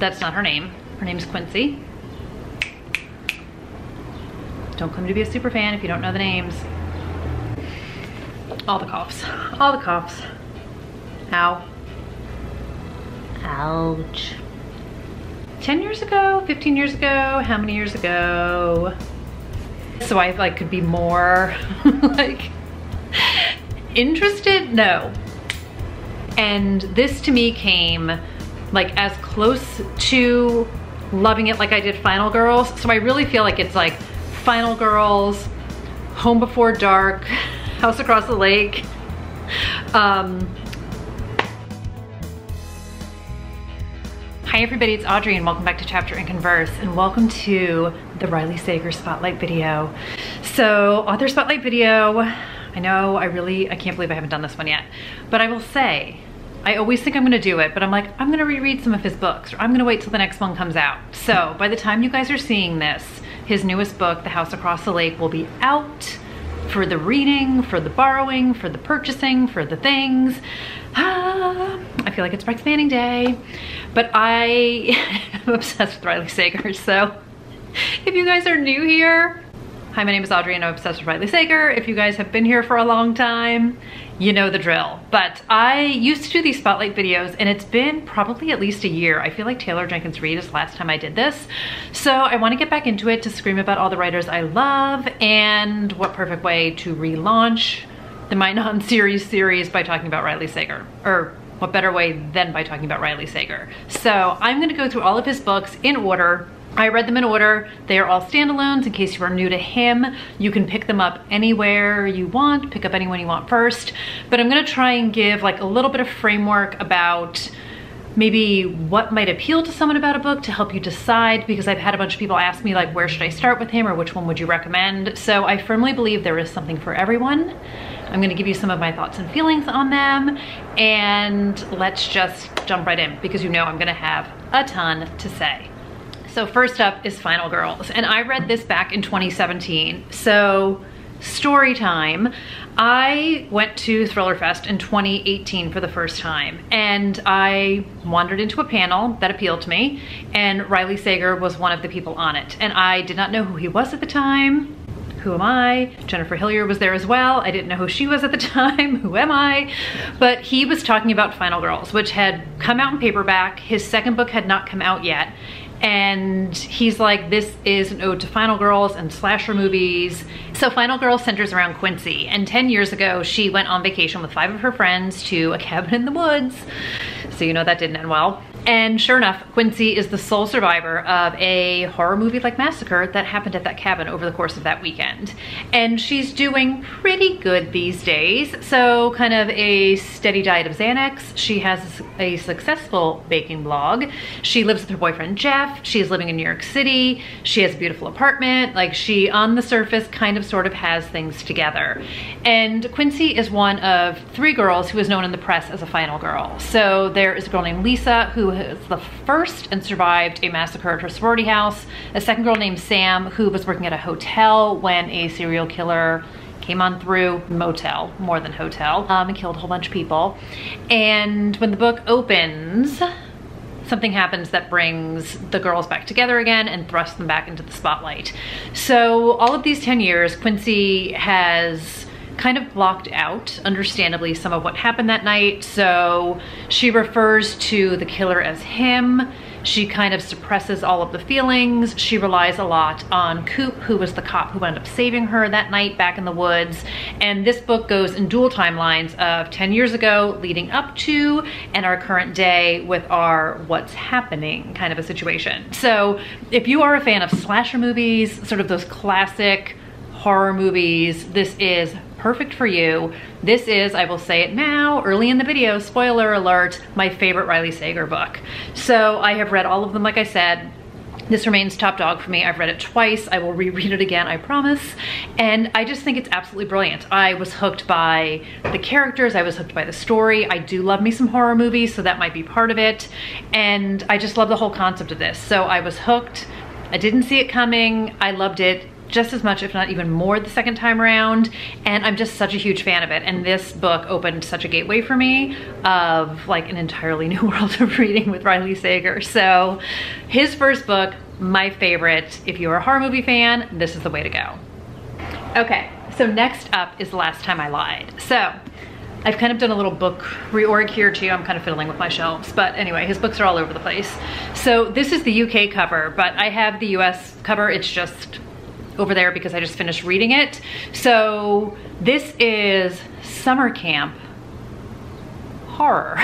That's not her name. Her name's Quincy. Don't claim to be a super fan if you don't know the names. All the coughs. All the coughs. Ow. Ouch. 10 years ago, 15 years ago, how many years ago? So I like could be more like interested? No. And this to me came like as close to loving it like I did Final Girls. So I really feel like it's like Final Girls, Home Before Dark, House Across the Lake. Hi everybody, it's Audrey and welcome back to Chapter in Converse and welcome to the Riley Sager Spotlight video. So author Spotlight video, I know I can't believe I haven't done this one yet, but I will say, I always think I'm gonna do it, but I'm like, I'm gonna reread some of his books or I'm gonna wait till the next one comes out. So by the time you guys are seeing this, his newest book, The House Across the Lake, will be out for the reading, for the borrowing, for the purchasing, for the things. I feel like it's Rex Manning Day, but I am obsessed with Riley Sager. So if you guys are new here, hi, my name is Audrey and I'm obsessed with Riley Sager. If you guys have been here for a long time, you know the drill. But I used to do these spotlight videos and it's been probably at least a year. I feel like Taylor Jenkins Reid is the last time I did this. So I want to get back into it to scream about all the writers I love, and what perfect way to relaunch the My Non-Series series by talking about Riley Sager, or what better way than by talking about Riley Sager. So I'm gonna go through all of his books in order. I read them in order. They are all standalones. In case you are new to him, you can pick them up anywhere you want, pick up anyone you want first. But I'm gonna try and give like a little bit of framework about maybe what might appeal to someone about a book to help you decide, because I've had a bunch of people ask me like, where should I start with him or which one would you recommend? So I firmly believe there is something for everyone. I'm gonna give you some of my thoughts and feelings on them, and let's just jump right in because you know I'm gonna have a ton to say. So first up is Final Girls, and I read this back in 2017. So story time. I went to Thriller Fest in 2018 for the first time, and I wandered into a panel that appealed to me, and Riley Sager was one of the people on it. And I did not know who he was at the time. Who am I? Jennifer Hillier was there as well. I didn't know who she was at the time. Who am I? But he was talking about Final Girls, which had come out in paperback. His second book had not come out yet. And he's like, this is an ode to Final Girls and slasher movies. So Final Girls centers around Quincy. And 10 years ago, she went on vacation with 5 of her friends to a cabin in the woods. So you know that didn't end well. And sure enough, Quincy is the sole survivor of a horror movie-like massacre that happened at that cabin over the course of that weekend. And she's doing pretty good these days. So kind of a steady diet of Xanax. She has a successful baking blog. She lives with her boyfriend, Jeff. She is living in New York City. She has a beautiful apartment. Like, she, on the surface, kind of sort of has things together. And Quincy is one of 3 girls who is known in the press as a final girl. So there is a girl named Lisa who was the first and survived a massacre at her sorority house. A second girl named Sam who was working at a hotel when a serial killer came on through, motel, more than hotel, and killed a whole bunch of people. And when the book opens, something happens that brings the girls back together again and thrusts them back into the spotlight. So all of these 10 years, Quincy has kind of blocked out, understandably, some of what happened that night. So she refers to the killer as him. She kind of suppresses all of the feelings. She relies a lot on Coop, who was the cop who ended up saving her that night back in the woods. And this book goes in dual timelines of 10 years ago leading up to and our current day with our what's happening kind of a situation. So if you are a fan of slasher movies, sort of those classic horror movies, this is perfect for you. This is, I will say it now, early in the video, spoiler alert, my favorite Riley Sager book. So I have read all of them, like I said. This remains top dog for me. I've read it twice. I will reread it again, I promise. And I just think it's absolutely brilliant. I was hooked by the characters. I was hooked by the story. I do love me some horror movies, so that might be part of it. And I just love the whole concept of this. So I was hooked. I didn't see it coming. I loved it. just as much, if not even more, the second time around, and I'm just such a huge fan of it. And this book opened such a gateway for me of like an entirely new world of reading with Riley Sager. So his first book, my favorite. If you're a horror movie fan, this is the way to go. Okay, so next up is The Last Time I Lied. So I've kind of done a little book reorg here too. I'm kind of fiddling with my shelves, but anyway, his books are all over the place. So this is the UK cover, but I have the US cover. It's just over there because I just finished reading it. So this is summer camp horror.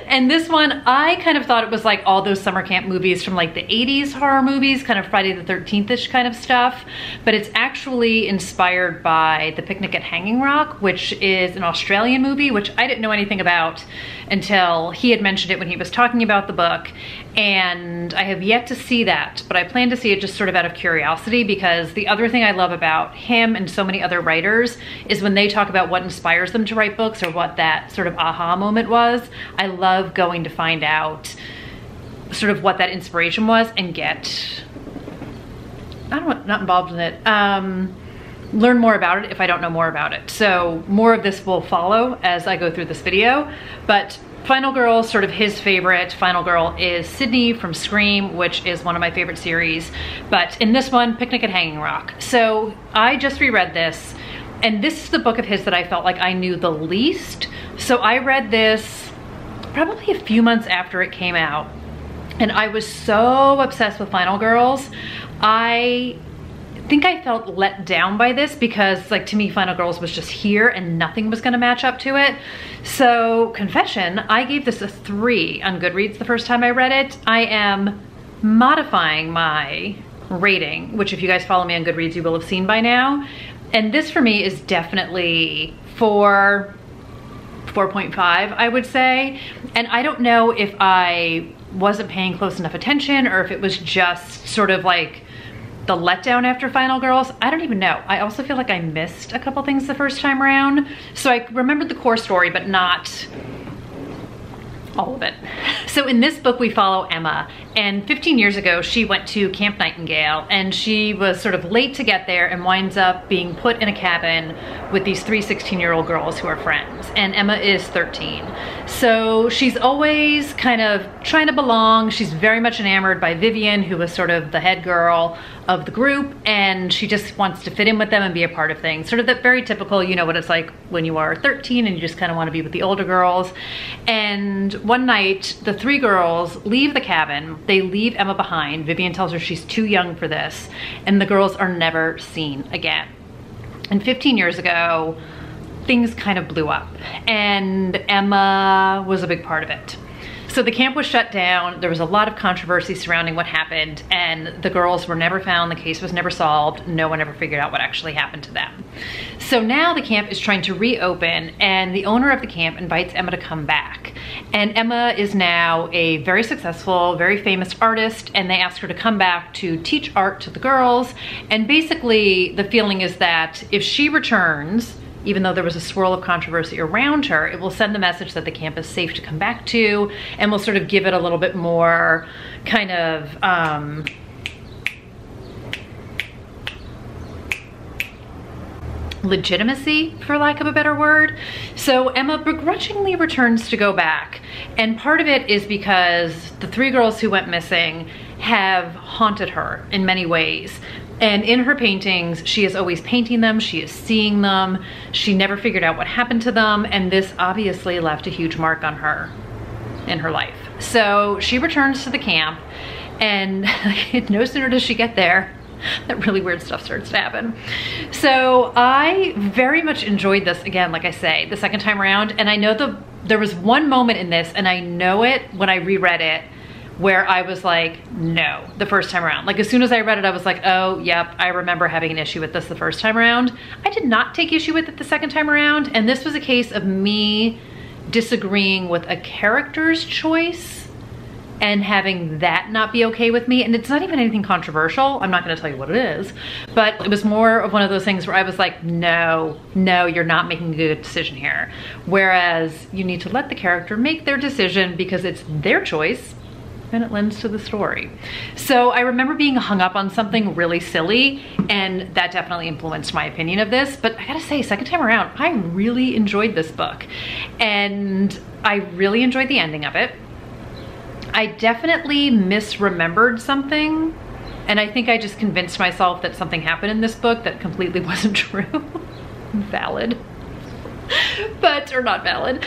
And this one, I kind of thought it was like all those summer camp movies from like the 80s horror movies, kind of Friday the 13th-ish kind of stuff. But it's actually inspired by The Picnic at Hanging Rock, which is an Australian movie, which I didn't know anything about until he had mentioned it when he was talking about the book. And I have yet to see that, but I plan to see it just sort of out of curiosity, because the other thing I love about him and so many other writers is when they talk about what inspires them to write books or what that sort of aha moment was. I love going to find out sort of what that inspiration was and get, I don't know, not involved in it, learn more about it if I don't know more about it. So more of this will follow as I go through this video, but Final Girl, sort of his favorite. Final Girl is Sydney from Scream, which is one of my favorite series. But in this one, Picnic at Hanging Rock. So I just reread this, and this is the book of his that I felt like I knew the least. So I read this probably a few months after it came out, and I was so obsessed with Final Girls. I think I felt let down by this because, like, to me, Final Girls was just here and nothing was gonna match up to it. So, confession, I gave this a 3 on Goodreads the first time I read it. I am modifying my rating, which if you guys follow me on Goodreads, you will have seen by now. And this for me is definitely 4.5, I would say. And I don't know if I wasn't paying close enough attention or if it was just sort of like the letdown after Final Girls. I don't even know. I also feel like I missed a couple things the first time around. So I remembered the core story, but not all of it. So in this book, we follow Emma, and 15 years ago, she went to Camp Nightingale, and she was sort of late to get there and winds up being put in a cabin with these 3 16-year-old girls who are friends, and Emma is 13. So she's always kind of trying to belong. She's very much enamored by Vivian, who was sort of the head girl of the group, and she just wants to fit in with them and be a part of things. Sort of that very typical, you know what it's like when you are 13 and you just kind of want to be with the older girls. And one night, the 3 girls leave the cabin. They leave Emma behind. Vivian tells her she's too young for this, and the girls are never seen again. And 15 years ago, things kind of blew up, and Emma was a big part of it. So the camp was shut down. There was a lot of controversy surrounding what happened, and the girls were never found. The case was never solved. No one ever figured out what actually happened to them. So now the camp is trying to reopen, and the owner of the camp invites Emma to come back. And Emma is now a very successful, very famous artist, and they ask her to come back to teach art to the girls. And basically the feeling is that if she returns, even though there was a swirl of controversy around her, it will send the message that the camp is safe to come back to, and will sort of give it a little bit more kind of legitimacy, for lack of a better word. So Emma begrudgingly returns to go back, and part of it is because the 3 girls who went missing have haunted her in many ways. And in her paintings, she is always painting them, she is seeing them, she never figured out what happened to them, and this obviously left a huge mark on her in her life. So she returns to the camp, and no sooner does she get there, that really weird stuff starts to happen. So I very much enjoyed this, again, like I say, the second time around, and I know there was one moment in this, and I know it when I reread it, where I was like, no, the first time around. Like, as soon as I read it, I was like, oh, yep, I remember having an issue with this the first time around. I did not take issue with it the second time around, and this was a case of me disagreeing with a character's choice and having that not be okay with me. And it's not even anything controversial. I'm not gonna tell you what it is, but it was more of one of those things where I was like, no, you're not making a good decision here. Whereas you need to let the character make their decision because it's their choice. then it lends to the story. So I remember being hung up on something really silly, and that definitely influenced my opinion of this. But I gotta say, second time around, I really enjoyed this book, and I really enjoyed the ending of it. I definitely misremembered something, and I think I just convinced myself that something happened in this book that completely wasn't true. Valid. But, or not valid.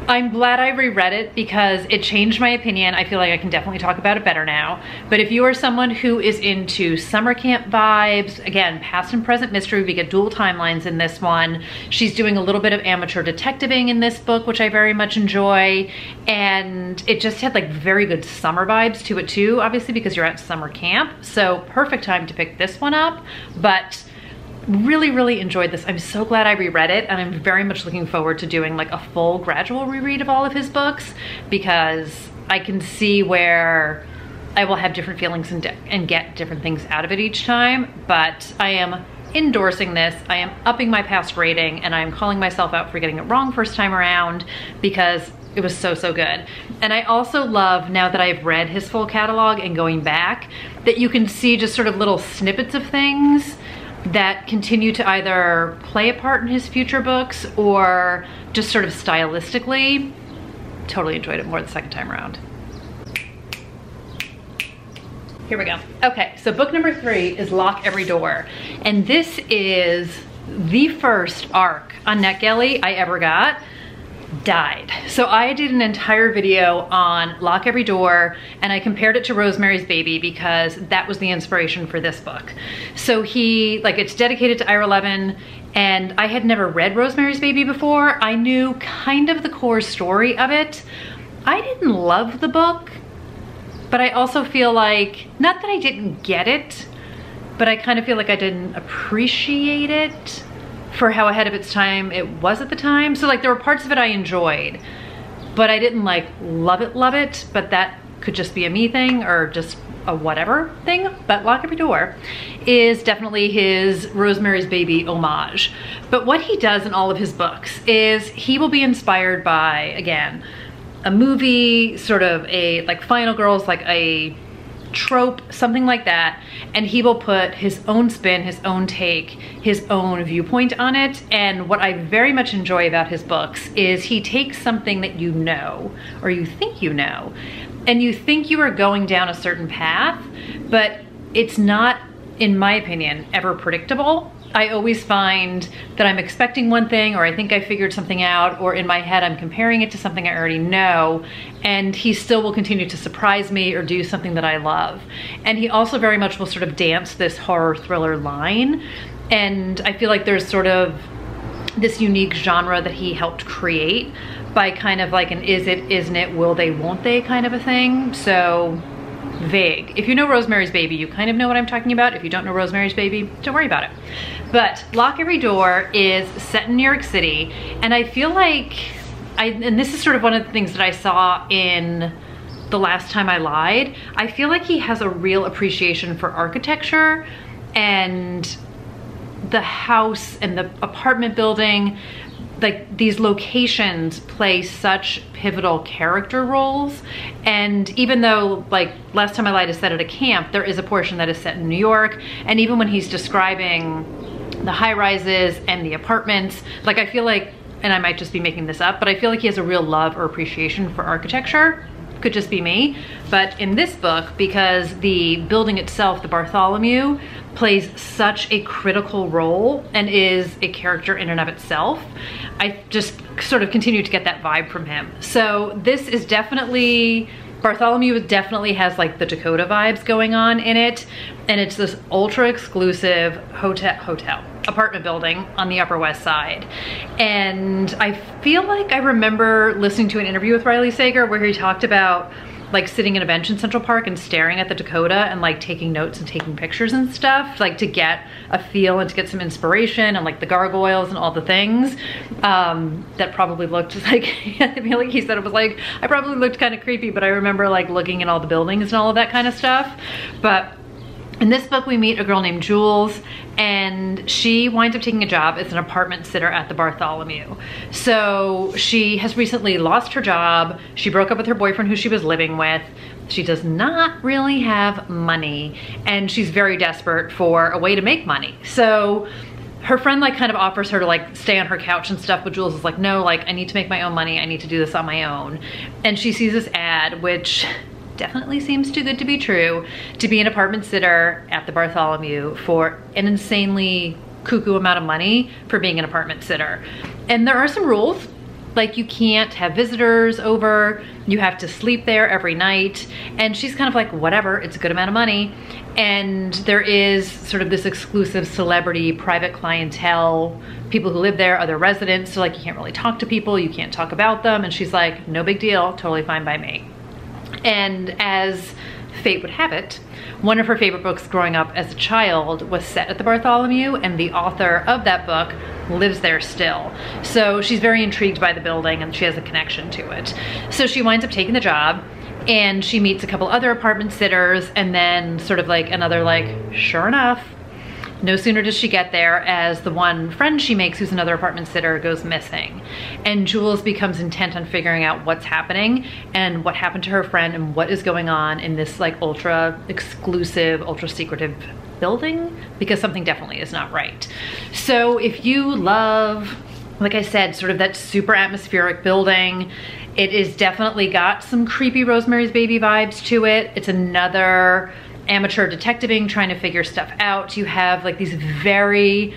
I'm glad I reread it because it changed my opinion. I feel like I can definitely talk about it better now. But if you are someone who is into summer camp vibes, again, past and present mystery, we get dual timelines in this one. She's doing a little bit of amateur detectiving in this book, which I very much enjoy. And it just had like very good summer vibes to it too, obviously because you're at summer camp. So perfect time to pick this one up. But really enjoyed this. I'm so glad I reread it, and I'm very much looking forward to doing like a full gradual reread of all of his books, because I can see where I will have different feelings and get different things out of it each time. But I am endorsing this. I am upping my past rating, and I'm calling myself out for getting it wrong first time around because it was so good. And I also love, now that I've read his full catalog and going back, that you can see just sort of little snippets of things that continue to either play a part in his future books or just sort of stylistically. Totally enjoyed it more the second time around. Here we go. Okay, so book number 3 is Lock Every Door. And this is the first ARC on NetGalley I ever got. Died. So I did an entire video on Lock Every Door, and I compared it to Rosemary's Baby because that was the inspiration for this book. So it's dedicated to Ira Levin, and I had never read Rosemary's Baby before. I knew kind of the core story of it. I didn't love the book, but I also feel like, not that I didn't get it, but I kind of feel like I didn't appreciate it for how ahead of its time it was at the time. So like there were parts of it I enjoyed, but I didn't like love it, but that could just be a me thing or just a whatever thing. But Lock Every Door is definitely his Rosemary's Baby homage. But what he does in all of his books is he will be inspired by, again, a movie, sort of a, like Final Girls, like a trope, something like that, and he will put his own spin, his own take, his own viewpoint on it. And what I very much enjoy about his books is he takes something that you know, or you think you know, and you think you are going down a certain path, but it's not, in my opinion, ever predictable. I always find that I'm expecting one thing, or I think I figured something out, or in my head I'm comparing it to something I already know, and he still will continue to surprise me or do something that I love. And he also very much will sort of dance this horror thriller line, and I feel like there's sort of this unique genre that he helped create by kind of like an is it, isn't it, will they, won't they kind of a thing. So vague. If you know Rosemary's Baby, you kind of know what I'm talking about. If you don't know Rosemary's Baby, don't worry about it. But Lock Every Door is set in New York City, and I feel like, and this is sort of one of the things that I saw in The Last Time I Lied, I feel like he has a real appreciation for architecture and the house and the apartment building. Like these locations play such pivotal character roles, and even though like Last Time I Lied is set at a camp, there is a portion that is set in New York. And even when he's describing the high-rises and the apartments, like I feel like, and I might just be making this up, but I feel like he has a real love or appreciation for architecture. Could just be me. But in this book, because the building itself, the Bartholomew, plays such a critical role and is a character in and of itself, I just sort of continue to get that vibe from him. So this is definitely, Bartholomew definitely has like the Dakota vibes going on in it, and it's this ultra exclusive hotel apartment building on the Upper West Side. And I feel like I remember listening to an interview with Riley Sager where he talked about like sitting in a bench in Central Park and staring at the Dakota and like taking notes and taking pictures and stuff, like to get a feel and to get some inspiration, and like the gargoyles and all the things that probably looked like, I feel like he said it was like, I probably looked kind of creepy, but I remember like looking at all the buildings and all of that kind of stuff. But in this book, we meet a girl named Jules, and she winds up taking a job as an apartment sitter at the Bartholomew. So she has recently lost her job. She broke up with her boyfriend who she was living with. She does not really have money, and she's very desperate for a way to make money. So her friend like kind of offers her to like stay on her couch and stuff, but Jules is like, no, like I need to make my own money. I need to do this on my own. And she sees this ad, which definitely seems too good to be true, to be an apartment sitter at the Bartholomew for an insanely cuckoo amount of money for being an apartment sitter. And there are some rules, like you can't have visitors over, you have to sleep there every night. And she's kind of like, whatever, it's a good amount of money. And there is sort of this exclusive celebrity, private clientele, people who live there, other residents. So like you can't really talk to people, you can't talk about them. And she's like, no big deal, totally fine by me. And as fate would have it, one of her favorite books growing up as a child was set at the Bartholomew, and the author of that book lives there still. So she's very intrigued by the building and she has a connection to it. So she winds up taking the job, and she meets a couple other apartment sitters, and then sort of like another like, sure enough, no sooner does she get there as the one friend she makes who's another apartment sitter goes missing. And Jules becomes intent on figuring out what's happening and what happened to her friend and what is going on in this like ultra exclusive, ultra secretive building, because something definitely is not right. So if you love, like I said, sort of that super atmospheric building, it is definitely got some creepy Rosemary's Baby vibes to it. It's another amateur detectiving, trying to figure stuff out. You have like these very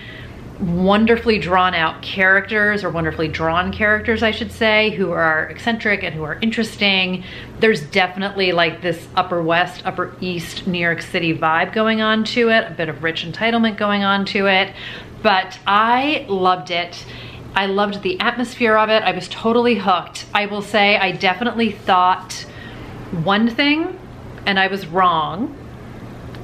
wonderfully drawn out characters, or wonderfully drawn characters, I should say, who are eccentric and who are interesting. There's definitely like this Upper West, Upper East New York City vibe going on to it, a bit of rich entitlement going on to it, but I loved it. I loved the atmosphere of it. I was totally hooked. I will say I definitely thought one thing and I was wrong.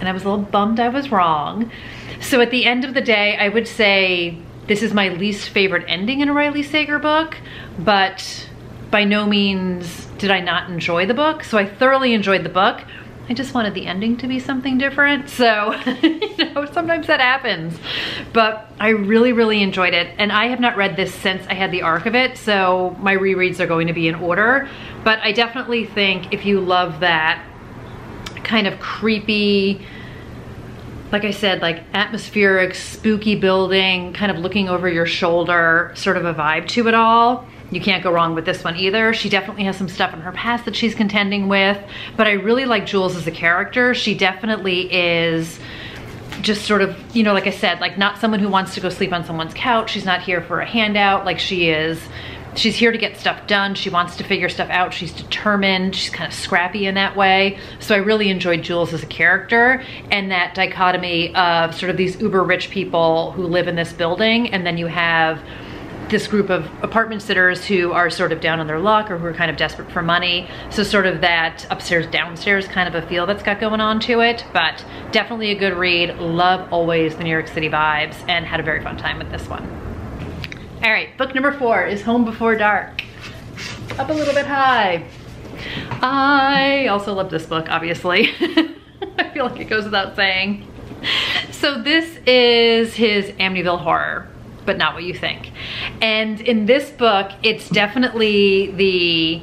And I was a little bummed I was wrong. So at the end of the day, I would say this is my least favorite ending in a Riley Sager book, but by no means did I not enjoy the book. So I thoroughly enjoyed the book. I just wanted the ending to be something different. So, you know, sometimes that happens. But I really, really enjoyed it. And I have not read this since I had the arc of it, so my rereads are going to be in order. But I definitely think if you love that kind of creepy, like I said, like atmospheric, spooky building, kind of looking over your shoulder, sort of a vibe to it all, you can't go wrong with this one either. She definitely has some stuff in her past that she's contending with, but I really like Jules as a character. She definitely is just sort of, you know, like I said, like not someone who wants to go sleep on someone's couch. She's not here for a handout like she is. She's here to get stuff done. She wants to figure stuff out. She's determined. She's kind of scrappy in that way. So I really enjoyed Jules as a character, and that dichotomy of sort of these uber rich people who live in this building, and then you have this group of apartment sitters who are sort of down on their luck or who are kind of desperate for money. So sort of that upstairs, downstairs kind of a feel that's got going on to it, but definitely a good read. Love always the New York City vibes, and had a very fun time with this one. All right, book number 4 is Home Before Dark. Up a little bit high. I also love this book, obviously. I feel like it goes without saying. So this is his Amityville Horror, but not what you think. And in this book, it's definitely the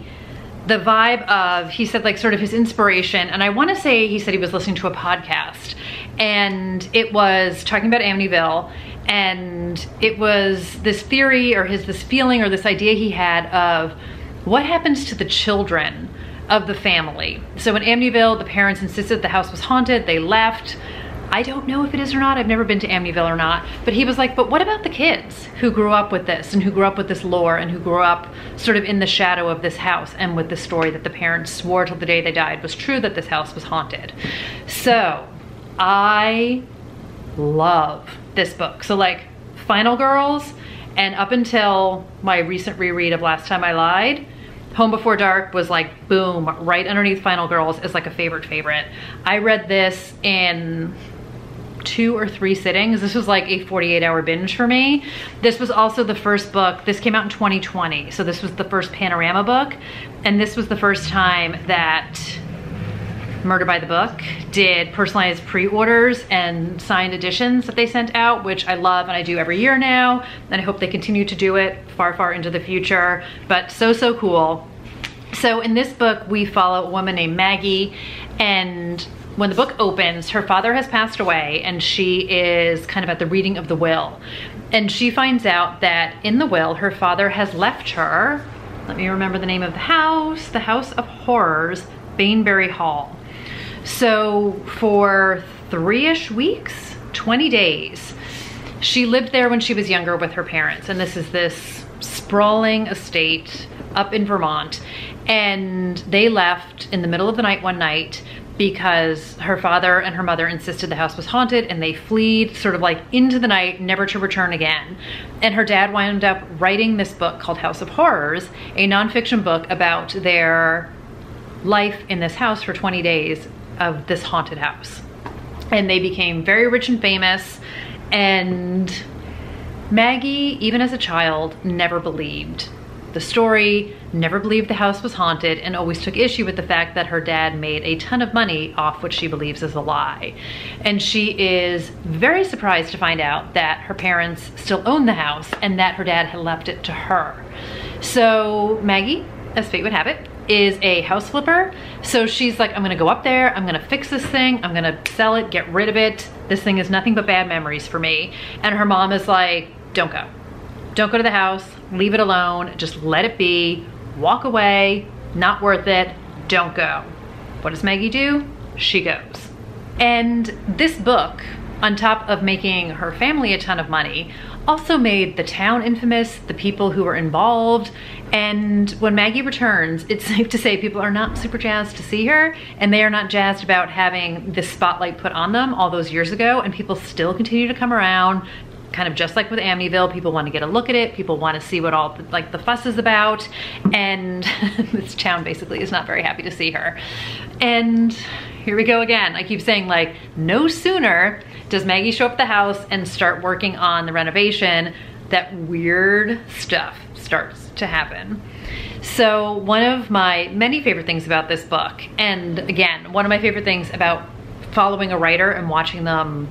vibe of, he said like sort of his inspiration, and I wanna say he said he was listening to a podcast, and it was talking about Amityville, and it was this theory or this feeling or this idea he had of what happens to the children of the family. So in Amityville, the parents insisted the house was haunted, they left. I don't know if it is or not, I've never been to Amityville or not, but he was like, but what about the kids who grew up with this and who grew up with this lore and who grew up sort of in the shadow of this house and with the story that the parents swore till the day they died was true, that this house was haunted. So I love this book. So like Final Girls, and up until my recent reread of Last Time I Lied, Home Before Dark was like boom, right underneath Final Girls is like a favorite. I read this in 2 or 3 sittings. This was like a 48-hour binge for me. This was also the first book, this came out in 2020, so this was the first Panorama book, and this was the first time that Murder by the Book did personalized pre-orders and signed editions that they sent out, which I love and I do every year now, and I hope they continue to do it far into the future, but so cool. So in this book, we follow a woman named Maggie, and when the book opens, her father has passed away and she is kind of at the reading of the will. And she finds out that in the will, her father has left her, let me remember the name of the House of Horrors, Baneberry Hall. So for 3-ish weeks, 20 days, she lived there when she was younger with her parents. And this is this sprawling estate up in Vermont. And they left in the middle of the night one night because her father and her mother insisted the house was haunted, and they fled sort of like into the night, never to return again. And her dad wound up writing this book called House of Horrors, a nonfiction book about their life in this house for 20 days of this haunted house. And they became very rich and famous, and Maggie, even as a child, never believed the story, never believed the house was haunted, and always took issue with the fact that her dad made a ton of money off what she believes is a lie. And she is very surprised to find out that her parents still own the house and that her dad had left it to her. So Maggie, as fate would have it, is a house flipper. So she's like, I'm gonna go up there, I'm gonna fix this thing, I'm gonna sell it, get rid of it. This thing is nothing but bad memories for me. And her mom is like, don't go. Don't go to the house, leave it alone, just let it be, walk away, not worth it, don't go. What does Maggie do? She goes. And this book, on top of making her family a ton of money, also made the town infamous, the people who were involved. And when Maggie returns, it's safe to say people are not super jazzed to see her, and they are not jazzed about having this spotlight put on them all those years ago, and people still continue to come around. Kind of just like with Amityville, people want to get a look at it, people want to see what all the fuss is about, and this town basically is not very happy to see her. And here we go again. I keep saying, like, no sooner does Maggie show up at the house and start working on the renovation, that weird stuff starts to happen. So one of my many favorite things about this book, and again, one of my favorite things about following a writer and watching them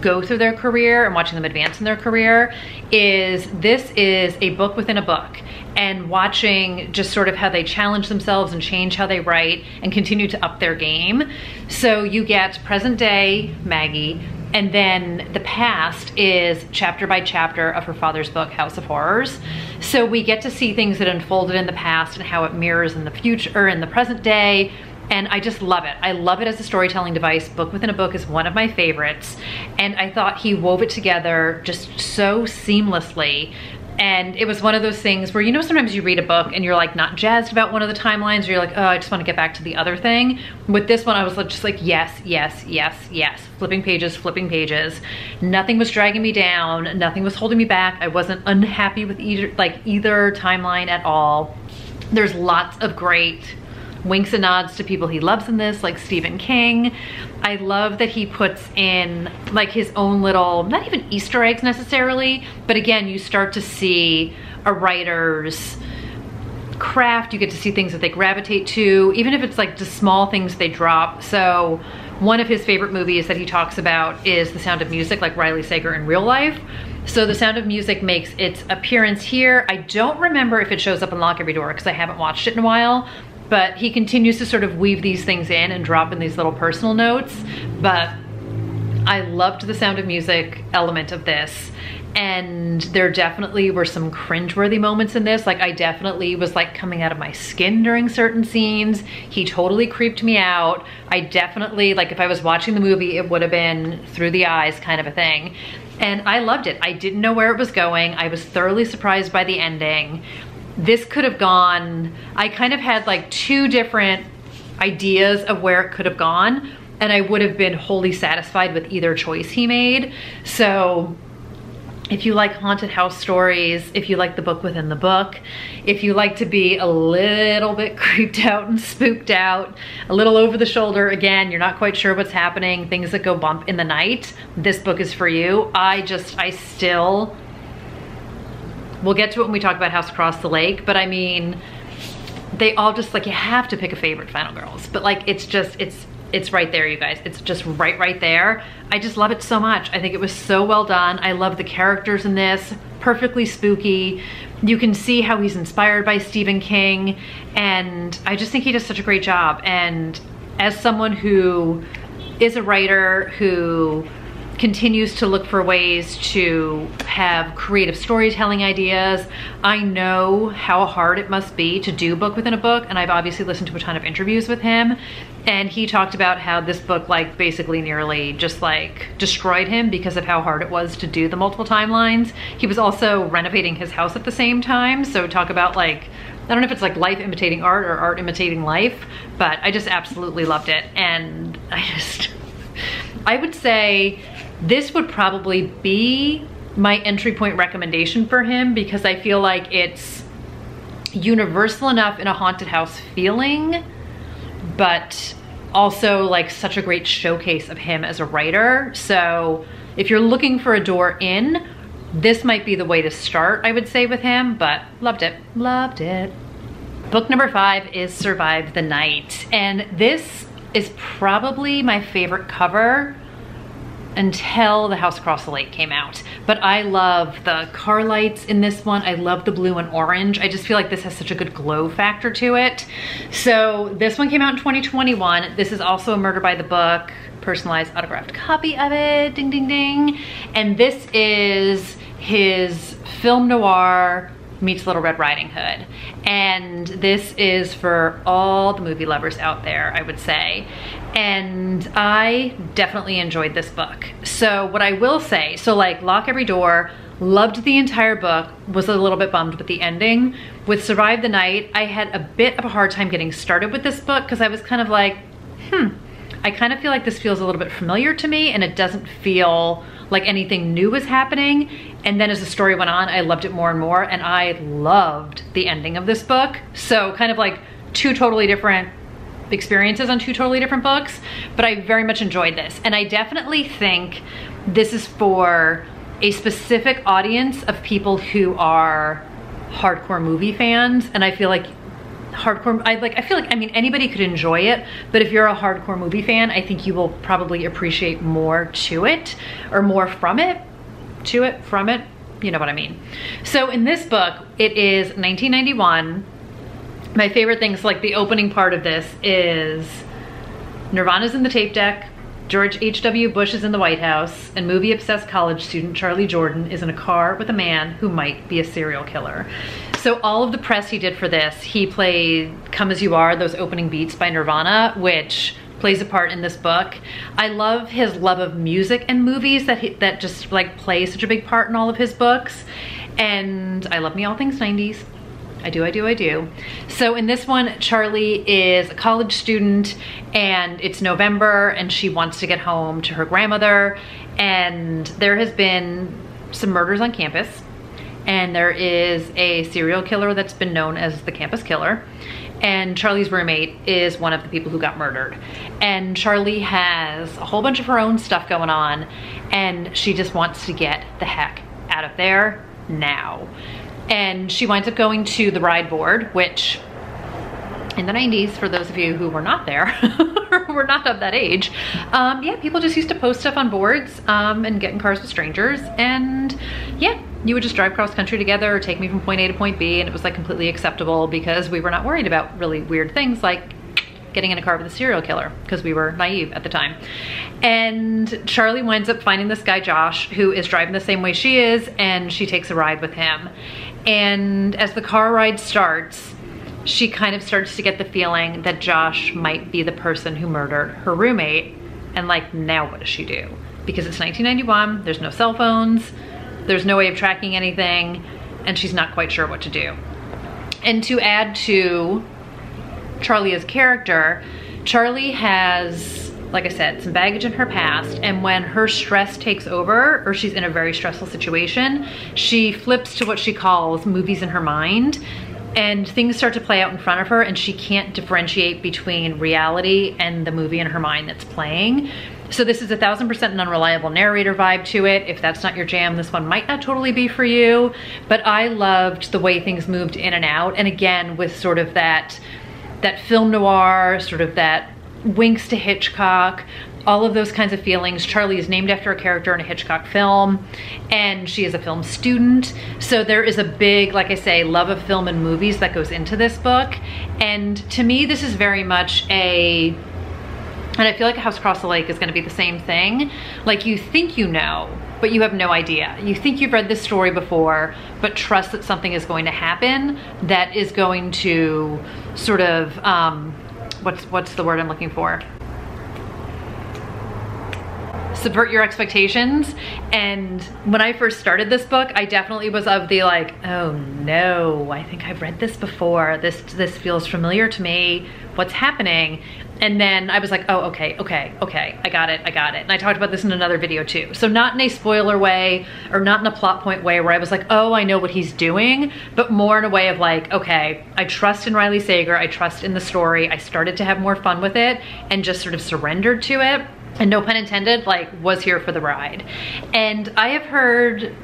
go through their career and watching them advance in their career, is this is a book within a book, and watching just sort of how they challenge themselves and change how they write and continue to up their game. So you get present day Maggie, and then the past is chapter by chapter of her father's book, House of Horrors. So we get to see things that unfolded in the past and how it mirrors in the future, or in the present day. And I just love it. I love it as a storytelling device. Book within a book is one of my favorites. And I thought he wove it together just so seamlessly. And it was one of those things where, you know, sometimes you read a book and you're like not jazzed about one of the timelines, or you're like, oh, I just want to get back to the other thing. With this one, I was just like, yes, yes, yes, yes. Flipping pages, flipping pages. Nothing was dragging me down. Nothing was holding me back. I wasn't unhappy with either timeline at all. There's lots of great winks and nods to people he loves in this, like Stephen King. I love that he puts in like his own little, not even Easter eggs necessarily, but again, you start to see a writer's craft. You get to see things that they gravitate to, even if it's like just small things they drop. So one of his favorite movies that he talks about is The Sound of Music, like Riley Sager in real life. So The Sound of Music makes its appearance here. I don't remember if it shows up in Lock Every Door because I haven't watched it in a while, but he continues to sort of weave these things in and drop in these little personal notes. But I loved the Sound of Music element of this. And there definitely were some cringeworthy moments in this. Like, I definitely was like coming out of my skin during certain scenes. He totally creeped me out. I definitely, like if I was watching the movie, it would have been through the eyes kind of a thing. And I loved it. I didn't know where it was going. I was thoroughly surprised by the ending. This could have gone, I kind of had like two different ideas of where it could have gone, and I would have been wholly satisfied with either choice he made. So if you like haunted house stories, if you like the book within the book, if you like to be a little bit creeped out and spooked out, a little over the shoulder, again, you're not quite sure what's happening, things that go bump in the night, this book is for you. We'll get to it when we talk about House Across the Lake, but I mean, they all just like, you have to pick a favorite Final Girls, but like it's just, it's right there, you guys. It's just right there. I just love it so much. I think it was so well done. I love the characters in this, perfectly spooky. You can see how he's inspired by Stephen King, and I just think he does such a great job. And as someone who is a writer who continues to look for ways to have creative storytelling ideas, I know how hard it must be to do book within a book, and I've obviously listened to a ton of interviews with him, and he talked about how this book like basically nearly just like destroyed him because of how hard it was to do the multiple timelines. He was also renovating his house at the same time, so talk about like, I don't know if it's like life imitating art or art imitating life, but I just absolutely loved it. And I would say this would probably be my entry point recommendation for him, because I feel like it's universal enough in a haunted house feeling, but also like such a great showcase of him as a writer. So if you're looking for a door in, this might be the way to start, I would say, with him, but loved it, loved it. Book number 5 is Survive the Night. And this is probably my favorite cover until The House Across the Lake came out. But I love the car lights in this one. I love the blue and orange. I just feel like this has such a good glow factor to it. So this one came out in 2021. This is also a Murder by the Book, personalized autographed copy of it, ding, ding, ding. And this is his film noir meets Little Red Riding Hood. And this is for all the movie lovers out there, I would say. And I definitely enjoyed this book. So what I will say, so like Lock Every Door, loved the entire book, was a little bit bummed with the ending. With Survive the Night, I had a bit of a hard time getting started with this book because I was kind of like, I kind of feel like this feels a little bit familiar to me, and it doesn't feel like anything new was happening. And then as the story went on, I loved it more and more, and I loved the ending of this book. So kind of like two totally different experiences on two totally different books, but I very much enjoyed this. And I definitely think this is for a specific audience of people who are hardcore movie fans. And I feel like I mean, anybody could enjoy it, but if you're a hardcore movie fan, I think you will probably appreciate more to it, or more from it, to it, from it, you know what I mean. So in this book, it is 1991. My favorite things, like the opening part of this, is Nirvana's in the tape deck, George H.W. Bush is in the White House, and movie-obsessed college student Charlie Jordan is in a car with a man who might be a serial killer. So all of the press he did for this, he played Come As You Are, those opening beats by Nirvana, which plays a part in this book. I love his love of music and movies that just like play such a big part in all of his books. And I love me all things 90s. I do. So in this one, Charlie is a college student, and it's November, and she wants to get home to her grandmother, and there has been some murders on campus, and there is a serial killer that's been known as the campus killer, and Charlie's roommate is one of the people who got murdered. And Charlie has a whole bunch of her own stuff going on, and she just wants to get the heck out of there now. And she winds up going to the ride board, which in the 90s, for those of you who were not there, or were not of that age, yeah, people just used to post stuff on boards and get in cars with strangers. And yeah, you would just drive cross country together or take me from point A to point B, and it was like completely acceptable because we were not worried about really weird things like getting in a car with a serial killer, because we were naive at the time. And Charlie winds up finding this guy, Josh, who is driving the same way she is, and she takes a ride with him. And as the car ride starts, she kind of starts to get the feeling that Josh might be the person who murdered her roommate. And like, now what does she do? Because it's 1991, there's no cell phones, there's no way of tracking anything, and she's not quite sure what to do. And to add to Charlie as character, Charlie has, like I said, some baggage in her past, and when her stress takes over, or she's in a very stressful situation, she flips to what she calls movies in her mind, and things start to play out in front of her, and she can't differentiate between reality and the movie in her mind that's playing. So this is 1000% an unreliable narrator vibe to it. If that's not your jam, this one might not totally be for you, but I loved the way things moved in and out. And again, with sort of that film noir, sort of that winks to Hitchcock, all of those kinds of feelings. Charlie is named after a character in a Hitchcock film, and she is a film student. So there is a big, like I say, love of film and movies that goes into this book. And to me, this is very much and I feel like A House Across the Lake is gonna be the same thing. Like, you think you know, but you have no idea. You think you've read this story before, but trust that something is going to happen that is going to sort of, what's the word I'm looking for? Subvert your expectations. And when I first started this book, I definitely was of the like, oh no, I think I've read this before. This feels familiar to me. What's happening? And then I was like, oh, okay, I got it. And I talked about this in another video too. So not in a spoiler way or not in a plot point way where I was like, oh, I know what he's doing, but more in a way of like, okay, I trust in Riley Sager. I trust in the story. I started to have more fun with it and just sort of surrendered to it. And no pun intended, like, was here for the ride. And I have heard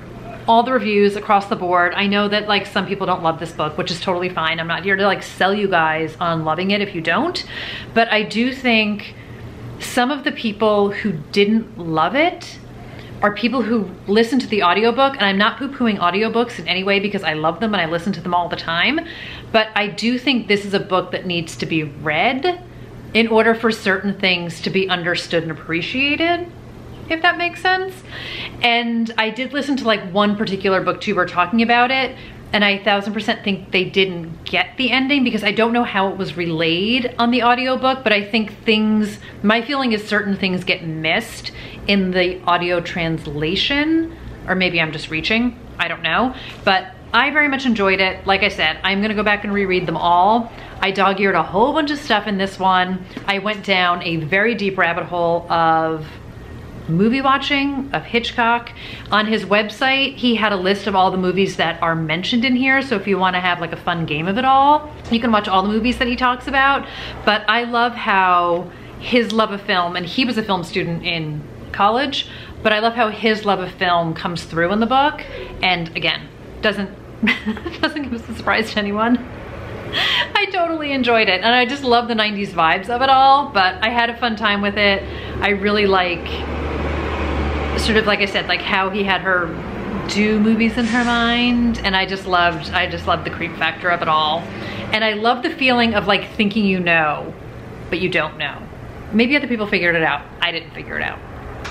all the reviews across the board. I know that like some people don't love this book, which is totally fine. I'm not here to like sell you guys on loving it if you don't. But I do think some of the people who didn't love it are people who listen to the audiobook, and I'm not poo-pooing audiobooks in any way because I love them and I listen to them all the time. But I do think this is a book that needs to be read in order for certain things to be understood and appreciated, if that makes sense. And I did listen to like one particular booktuber talking about it, and I 1000% think they didn't get the ending because I don't know how it was relayed on the audiobook, but I think my feeling is certain things get missed in the audio translation, or maybe I'm just reaching, I don't know. But I very much enjoyed it. Like I said, I'm gonna go back and reread them all. I dog-eared a whole bunch of stuff in this one. I went down a very deep rabbit hole of movie watching, of Hitchcock. On his website, he had a list of all the movies that are mentioned in here. So if you wanna have like a fun game of it all, you can watch all the movies that he talks about. But I love how his love of film, and he was a film student in college, but I love how his love of film comes through in the book. And again, doesn't come as a surprise to anyone. I totally enjoyed it, and I just love the 90s vibes of it all, but I had a fun time with it. I really like, sort of like I said, like how he had her do movies in her mind, and I just loved the creep factor of it all. And I love the feeling of like thinking you know, but you don't know. Maybe other people figured it out. I didn't figure it out.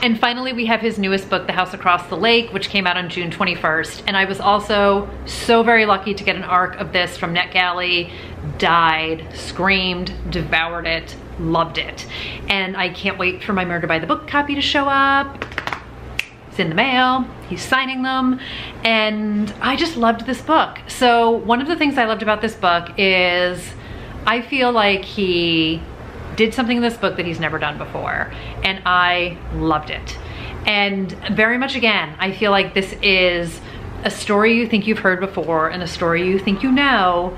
And finally, we have his newest book, The House Across the Lake, which came out on June 21st. And I was also so very lucky to get an ARC of this from NetGalley. Died, screamed, devoured it, loved it. And I can't wait for my Murder by the Book copy to show up. It's in the mail, he's signing them, and I just loved this book. So one of the things I loved about this book is I feel like he did something in this book that he's never done before, and I loved it. And very much again, I feel like this is a story you think you've heard before and a story you think you know,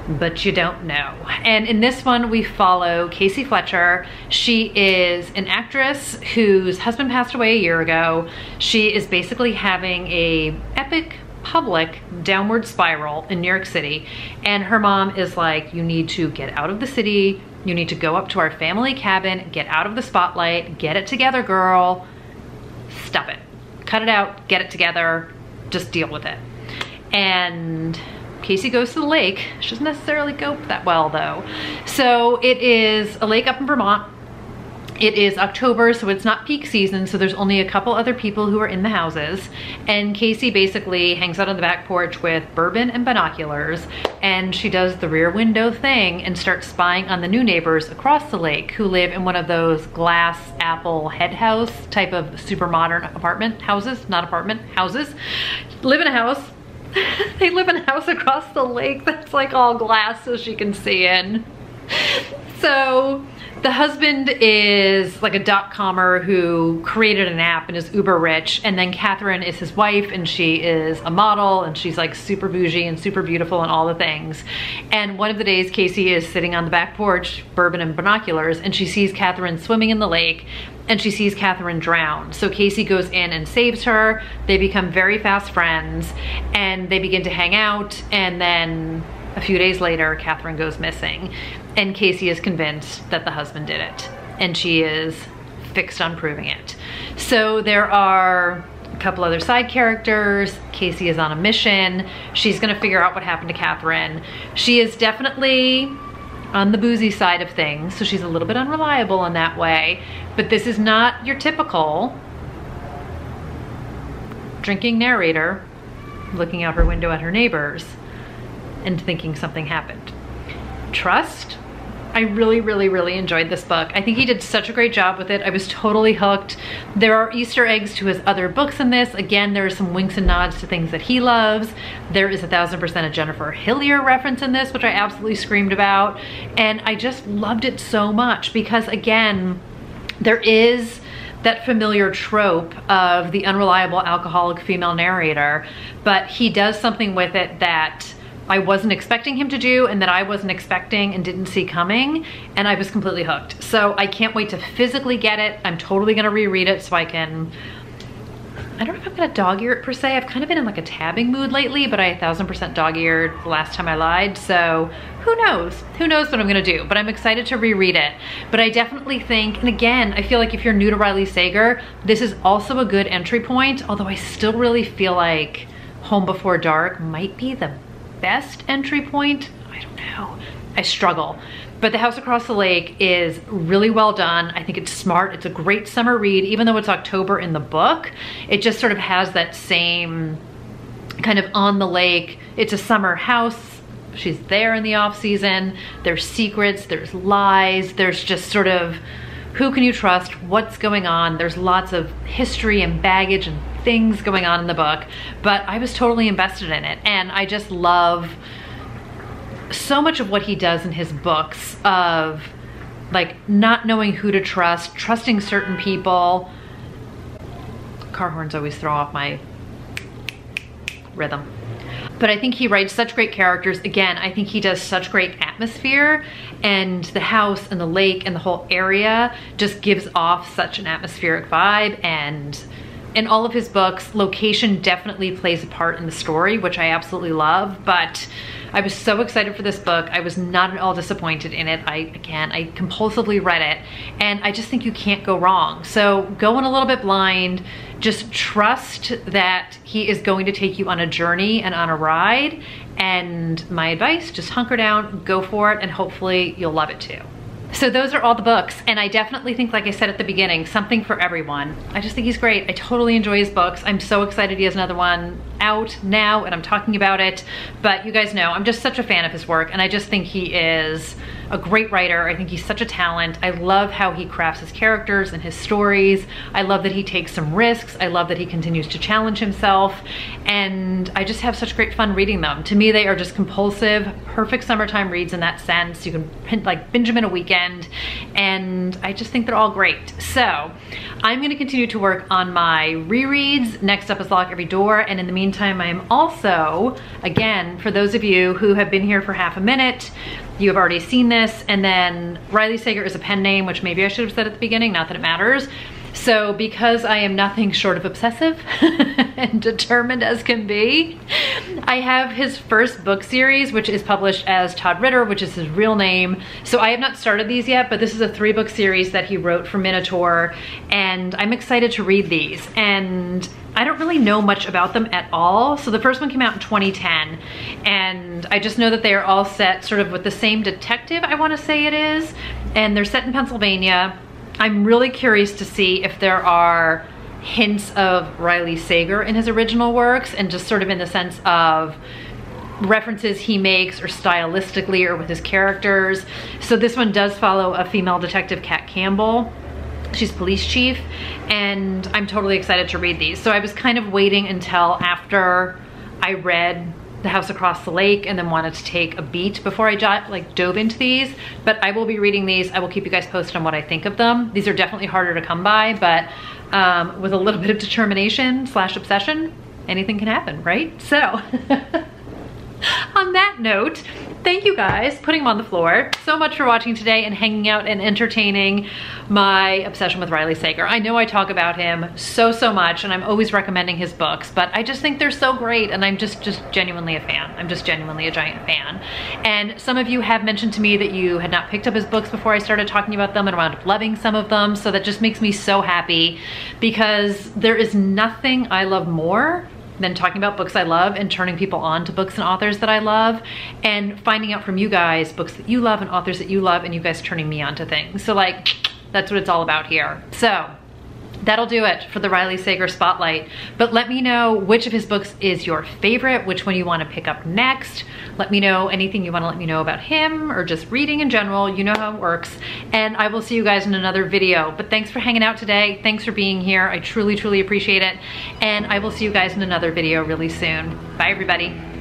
but you don't know. And in this one, we follow Casey Fletcher. She is an actress whose husband passed away a year ago. She is basically having a epic public downward spiral in New York City, and her mom is like, you need to get out of the city, you need to go up to our family cabin, get out of the spotlight, get it together, girl. Stop it, cut it out, get it together, just deal with it. And Casey goes to the lake. She doesn't necessarily go that well though. So it is a lake up in Vermont. It is October, so it's not peak season, so there's only a couple other people who are in the houses. And Casey basically hangs out on the back porch with bourbon and binoculars, and she does the rear window thing and starts spying on the new neighbors across the lake who live in one of those glass apple head house type of super modern apartment houses, not apartment, houses. Live in a house. They live in a house across the lake that's like all glass so she can see in. So The husband is like a dot-commer who created an app and is uber rich, and then Catherine is his wife, and she is a model, and she's like super bougie and super beautiful and all the things. And one of the days Casey is sitting on the back porch, bourbon and binoculars, and she sees Catherine swimming in the lake, and she sees Catherine drown. So Casey goes in and saves her. They become very fast friends, and they begin to hang out, and then a few days later, Catherine goes missing, and Casey is convinced that the husband did it, and she is fixed on proving it. So there are a couple other side characters. Casey is on a mission. She's gonna figure out what happened to Catherine. She is definitely on the boozy side of things, so she's a little bit unreliable in that way, but this is not your typical drinking narrator looking out her window at her neighbors and thinking something happened. Trust. I really, really, really enjoyed this book. I think he did such a great job with it. I was totally hooked. There are Easter eggs to his other books in this. Again, there are some winks and nods to things that he loves. There is 1000% a Jennifer Hillier reference in this, which I absolutely screamed about. And I just loved it so much because, again, there is that familiar trope of the unreliable alcoholic female narrator, but he does something with it that I wasn't expecting him to do, and that I wasn't expecting and didn't see coming, and I was completely hooked. So I can't wait to physically get it. I'm totally gonna reread it so I can, I don't know if I'm gonna dog ear it per se. I've kind of been in like a tabbing mood lately, but I 1000% dog eared the last time I lied, so who knows? Who knows what I'm gonna do, but I'm excited to reread it. But I definitely think, and again, I feel like if you're new to Riley Sager, this is also a good entry point, although I still really feel like Home Before Dark might be the best entry point. I don't know. I struggle. But The House Across the Lake is really well done. I think it's smart. It's a great summer read, even though it's October in the book. It just sort of has that same kind of on the lake. It's a summer house. She's there in the off season. There's secrets, there's lies, there's just sort of who can you trust, what's going on. There's lots of history and baggage and things going on in the book, but I was totally invested in it, and I just love so much of what he does in his books of like not knowing who to trust, trusting certain people. Car horns always throw off my rhythm. But I think he writes such great characters. Again, I think he does such great atmosphere, and the house and the lake and the whole area just gives off such an atmospheric vibe. And in all of his books, location definitely plays a part in the story, which I absolutely love. But I was so excited for this book. I was not at all disappointed in it. I compulsively read it, and I just think you can't go wrong. So go in a little bit blind, just trust that he is going to take you on a journey and on a ride. And my advice, just hunker down, go for it, and hopefully you'll love it too. So those are all the books, and I definitely think, like I said at the beginning, something for everyone. I just think he's great. I totally enjoy his books. I'm so excited he has another one out now, and I'm talking about it. But you guys know, I'm just such a fan of his work, and I just think he is a great writer. I think he's such a talent. I love how he crafts his characters and his stories. I love that he takes some risks. I love that he continues to challenge himself, and I just have such great fun reading them. To me, they are just compulsive, perfect summertime reads in that sense. You can like binge them in a weekend, and I just think they're all great. So I'm gonna continue to work on my rereads. Next up is Lock Every Door, and in the meantime, I am also, again, for those of you who have been here for half a minute, you have already seen this, and then Riley Sager is a pen name, which maybe I should have said at the beginning, not that it matters. So because I am nothing short of obsessive and determined as can be, I have his first book series, which is published as Todd Ritter, which is his real name. So I have not started these yet, but this is a 3-book series that he wrote for Minotaur, and I'm excited to read these. And I don't really know much about them at all. So the first one came out in 2010, and I just know that they are all set sort of with the same detective, I want to say it is, and they're set in Pennsylvania. I'm really curious to see if there are hints of Riley Sager in his original works, and just sort of in the sense of references he makes or stylistically or with his characters. So this one does follow a female detective, Kat Campbell. She's police chief, and I'm totally excited to read these. So I was kind of waiting until after I read The House Across the Lake and then wanted to take a beat before I dove into these, but I will be reading these. I will keep you guys posted on what I think of them. These are definitely harder to come by, but with a little bit of determination / obsession, anything can happen, right? So on that note, thank you guys, putting them on the floor, so much for watching today and hanging out and entertaining my obsession with Riley Sager. I know I talk about him so much and I'm always recommending his books, but I just think they're so great and I'm just genuinely a fan. I'm just genuinely a giant fan. And some of you have mentioned to me that you had not picked up his books before I started talking about them and wound up loving some of them, so that just makes me so happy, because there is nothing I love more than talking about books I love and turning people on to books and authors that I love, and finding out from you guys books that you love and authors that you love, and you guys turning me on to things. So like, that's what it's all about here. So that'll do it for the Riley Sager Spotlight. But let me know which of his books is your favorite, which one you want to pick up next. Let me know anything you want to let me know about him or just reading in general. You know how it works. And I will see you guys in another video. But thanks for hanging out today. Thanks for being here. I truly appreciate it. And I will see you guys in another video really soon. Bye everybody.